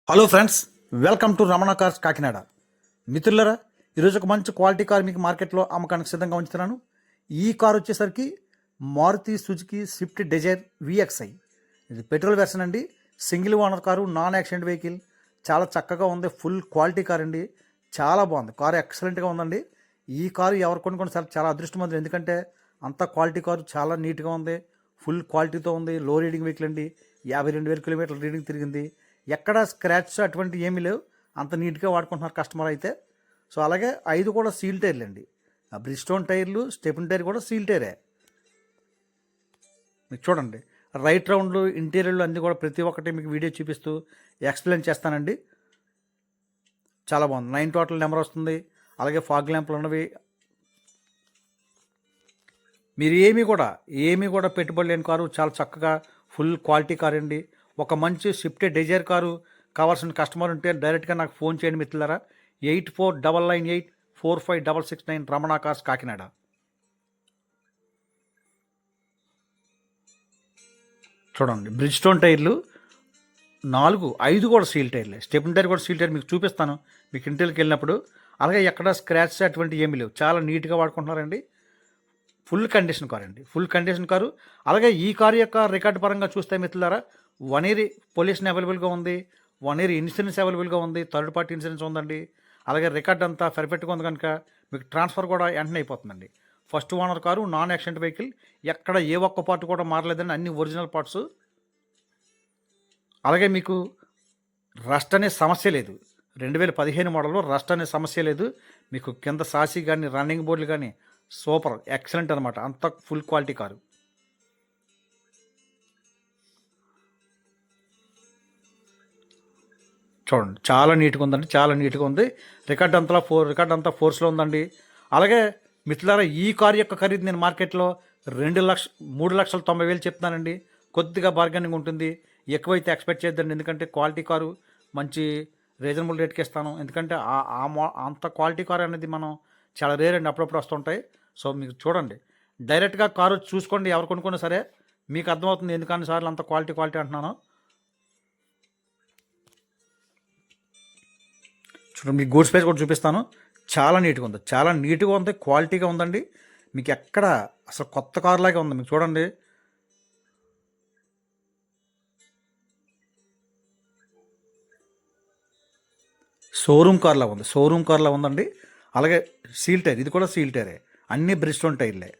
Hello friends, welcome to Ramana cars Kakinada. మిత్రులరా, ఈరోజు ఒక మంచి క్వాలిటీ కార్ మీకు మార్కెట్లో అమ్మకానికి సిద్ధంగా ఉంచుతున్నాను. ఈ కార్ వచ్చేసరికి Maruti Suzuki Swift Dzire VXi. ఇది పెట్రోల్ వెర్షన్ అండి. Single owner car, non accident vehicle. చాలా చక్కగా ఉంది. ఫుల్ క్వాలిటీ కార్ అండి. చాలా బాగుంది. కారు ఎక్సలెంట్గా ఉందండి. ఈ కారు ఎవరు కొనుక్కొని చాలా అదృష్టవంతులు. ఎందుకంటే అంత క్వాలిటీ కారు చాలా నీట్గా ఉంది. ఫుల్ క్వాలిటీతో ఉంది. లో రీడింగ్ వెహికల్ అండి. 52,000 కిలోమీటర్ల రీడింగ్ తిరిగింది. ఎక్కడ స్క్రాచ్ అటువంటి ఏమీ లేవు. అంత నీట్గా వాడుకుంటున్నారు కస్టమర్ అయితే. సో అలాగే 5 కూడా సీల్ టైర్లు అండి. బ్రిస్టోన్ టైర్లు, స్టెప్ని టైర్ కూడా సీల్ టైరే. మీకు చూడండి, రైట్ రౌండ్లు, ఇంటీరియర్లు అన్నీ కూడా ప్రతి ఒక్కటి మీకు వీడియో చూపిస్తూ ఎక్స్ప్లెయిన్ చేస్తానండి. చాలా బాగుంది. 9 టోటల్ నెంబర్ వస్తుంది. అలాగే ఫాగ్ ల్యాంపులు ఉన్నవి. మీరు ఏమీ కూడా పెట్టుబడి లేని కారు. చాలా చక్కగా ఫుల్ క్వాలిటీ కార్ అండి. ఒక మంచి స్విఫ్ట్ డిజైర్ కారు కావాల్సిన కస్టమర్ ఉంటే డైరెక్ట్గా నాకు ఫోన్ చేయండి మిత్రులారా. 8499845669 రమణ కార్స్ కాకినాడ. చూడండి, బ్రిడ్జ్ స్టోన్ టైర్లు 4, 5 కూడా సీల్ టైర్లే. స్టెప్ని టైర్ కూడా సీల్ టైర్ మీకు చూపిస్తాను మీకు ఇంటికి వెళ్ళినప్పుడు. అలాగే ఎక్కడ స్క్రాచ్ అటువంటి ఏమీ లేవు. చాలా నీట్గా వాడుకుంటున్నారండి. ఫుల్ కండిషన్ కారు అండి. Full condition car. అలాగే ఈ కారు యొక్క రికార్డు పరంగా చూస్తే మిత్రులారా, 1 ఇయర్ పొల్యూషన్ అవైలబుల్గా ఉంది. 1 ఇయర్ ఇన్సూరెన్స్ అవైలబుల్గా ఉంది. థర్డ్ పార్టీ ఇన్సూరెన్స్ ఉందండి. అలాగే రికార్డ్ అంతా పర్ఫెక్ట్గా ఉంది కనుక మీకు ట్రాన్స్ఫర్ కూడా వెంటనే అయిపోతుందండి. First owner car, non accident vehicle. ఎక్కడ ఏ ఒక్క పార్ట్ కూడా మారలేదండి. అన్ని ఒరిజినల్ పార్ట్స్. అలాగే మీకు రస్ట్ అనే సమస్య లేదు. 2015 మోడల్లో రస్ట్ అనే సమస్య లేదు. మీకు కింద సాసి కానీ, రన్నింగ్ బోర్డులు కానీ సూపర్ ఎక్సలెంట్ అనమాట. అంత ఫుల్ క్వాలిటీ కారు. చూడండి, చాలా నీట్గా ఉందండి. చాలా నీట్గా ఉంది. రికార్డ్ అంతా ఫోర్స్లో ఉందండి. అలాగే మిత్రులారా, ఈ కారు యొక్క ఖరీదు నేను మార్కెట్లో 3,90,000 చెప్తున్నానండి. కొద్దిగా బార్గెనింగ్ ఉంటుంది. ఎక్కువైతే ఎక్స్పెక్ట్ చేద్దండి. ఎందుకంటే క్వాలిటీ కారు మంచి రీజనబుల్ రేట్కి ఇస్తాను. ఎందుకంటే అంత క్వాలిటీ కారు అనేది మనం చాలా రేర్ అండి. అప్పుడప్పుడు వస్తుంటాయి. సో మీకు చూడండి, డైరెక్ట్గా కారు చూసుకోండి. ఎవరు కొనుక్కున్నా సరే మీకు అర్థమవుతుంది ఎందుకని సార్లు అంత క్వాలిటీ అంటున్నాను. చూడండి, మీకు గూడ్ స్పేస్ కూడా చూపిస్తాను. చాలా నీట్గా ఉంది. క్వాలిటీగా ఉందండి. మీకు ఎక్కడ అసలు కొత్త కార్ లాగే ఉంది. మీకు చూడండి, షోరూమ్ కార్లా ఉందండి. అలాగే సీల్ టైర్, ఇది కూడా సీల్ టైరే. అన్నీ బ్రిస్టోన్ టైర్లే.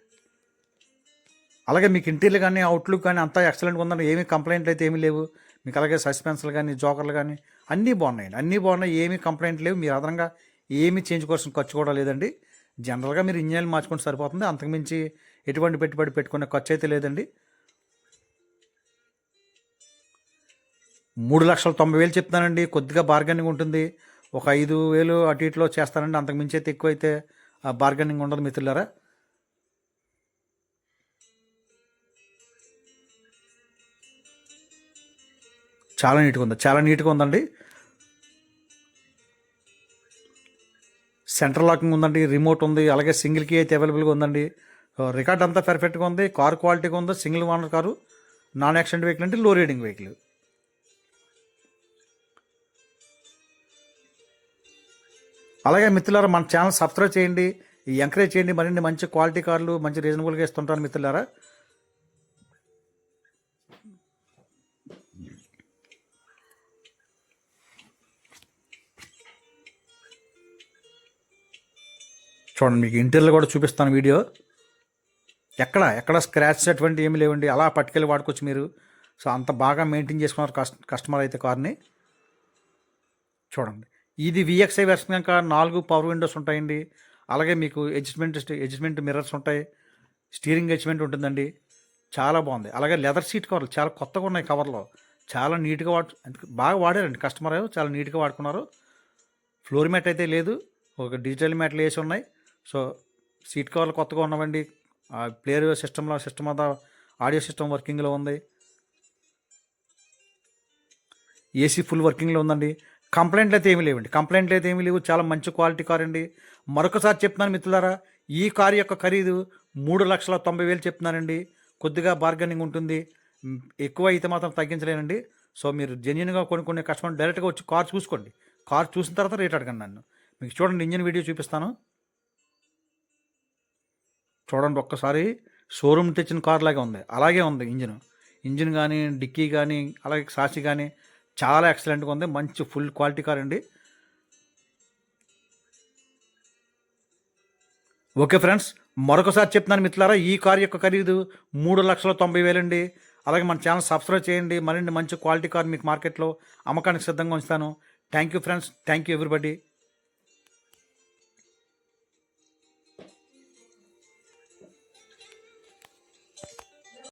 అలాగే మీకు ఇంటీరియర్ కానీ, అవుట్లుక్ కానీ అంతా ఎక్సలెంట్గా ఉందండి. ఏమీ కంప్లైంట్లు అయితే ఏమీ లేవు. మీకు అలాగే సస్పెన్స్లు కానీ, జోకర్లు కానీ అన్నీ బాగున్నాయి. ఏమీ కంప్లైంట్ లేవు. మీరు అదనంగా ఏమీ చేయించుకోవాల్సిన ఖర్చు కూడా లేదండి. జనరల్గా మీరు ఇంజనీర్లు మార్చుకుంటే సరిపోతుంది. అంతకుమించి ఎటువంటి పెట్టుబడి పెట్టుకునే ఖర్చు అయితే లేదండి. 3,90,000 చెప్తానండి. కొద్దిగా బార్గెనింగ్ ఉంటుంది. ఒక 5,000 అటు ఇటులో చేస్తానండి. అంతకుమించి అయితే ఎక్కువ అయితే బార్గెనింగ్ ఉండదు మిత్రులారా. చాలా నీట్గా ఉందండి. సెంట్రల్ లాకింగ్ ఉందండి. రిమోట్ ఉంది. అలాగే సింగిల్ కీ అయితే అవైలబుల్గా ఉందండి. రికార్డ్ అంతా పర్ఫెక్ట్గా ఉంది. కారు క్వాలిటీగా ఉంది. Single owner car, non accident vehicle అంటే లో రీడింగ్ వెహికల్. అలాగే మిత్రులారా, మన ఛానల్ సబ్స్క్రైబ్ చేయండి, ఎంకరేజ్ చేయండి. మరిన్ని మంచి క్వాలిటీ కార్లు మంచి రీజనబుల్గా ఇస్తుంటాను మిత్రులారా. చూడండి, మీకు ఇంటీరియర్ కూడా చూపిస్తాను వీడియో. ఎక్కడ స్క్రాచ్ అటువంటి ఏమి లేవండి. అలా పట్టుకెళ్ళి వాడుకోవచ్చు మీరు. సో అంత బాగా మెయింటైన్ చేసుకున్నారు కస్టమర్ అయితే కార్ని. చూడండి, ఇది విఎక్స్ఐ వెర్షన్ కనుక 4 పవర్ విండోస్ ఉంటాయండి. అలాగే మీకు అడ్జస్ట్మెంట్ మిర్రర్స్ ఉంటాయి. స్టీరింగ్ అడ్జస్ట్మెంట్ ఉంటుందండి. చాలా బాగుంది. అలాగే లెదర్ సీట్ కవర్లు చాలా కొత్తగా ఉన్నాయి. కవర్లో చాలా నీట్గా బాగా వాడారండి కస్టమర్. చాలా నీట్గా వాడుకున్నారు. ఫ్లోర్ మ్యాట్ అయితే లేదు. ఒక డిజిటల్ మ్యాట్లు వేసి ఉన్నాయి. సో సీట్ కవర్లు కొత్తగా ఉన్నవండి. ప్లేయర్ సిస్టమ్ అంతా ఆడియో సిస్టమ్ వర్కింగ్లో ఉంది. ఏసీ ఫుల్ వర్కింగ్లో ఉందండి. కంప్లైంట్లు అయితే ఏమీ లేవు. చాలా మంచి క్వాలిటీ కార్ అండి. మరొకసారి చెప్తున్నాను మిత్రులారా, ఈ కారు యొక్క ఖరీదు 3,90,000 చెప్తున్నానండి. కొద్దిగా బార్గెనింగ్ ఉంటుంది. ఎక్కువ అయితే మాత్రం తగ్గించలేనండి. సో మీరు జెన్యున్గా కొనుక్కునే కస్టమర్ డైరెక్ట్గా వచ్చి కార్ చూసుకోండి. కార్ చూసిన తర్వాత రేట్ అడగండి నన్ను. మీకు చూడండి, ఇంజిన్ వీడియో చూపిస్తాను. చూడండి ఒక్కసారి, షోరూమ్ తెచ్చిన కార్ లాగే ఉంది, అలాగే ఉంది ఇంజిన్ కానీ, డిక్కీ కానీ, అలాగే సాక్షి కానీ చాలా ఎక్సలెంట్గా ఉంది. మంచి ఫుల్ క్వాలిటీ కార్ అండి. ఓకే ఫ్రెండ్స్, మరొకసారి చెప్తున్నాను మిత్రులారా, ఈ కార్ యొక్క ఖరీదు 3,90,000 అండి. అలాగే మన ఛానల్ సబ్స్క్రైబ్ చేయండి. మరిన్ని మంచి క్వాలిటీ కార్ మీకు మార్కెట్లో అమ్మకానికి సిద్ధంగా ఉంచుతాను. Thank you friends, thank you everybody.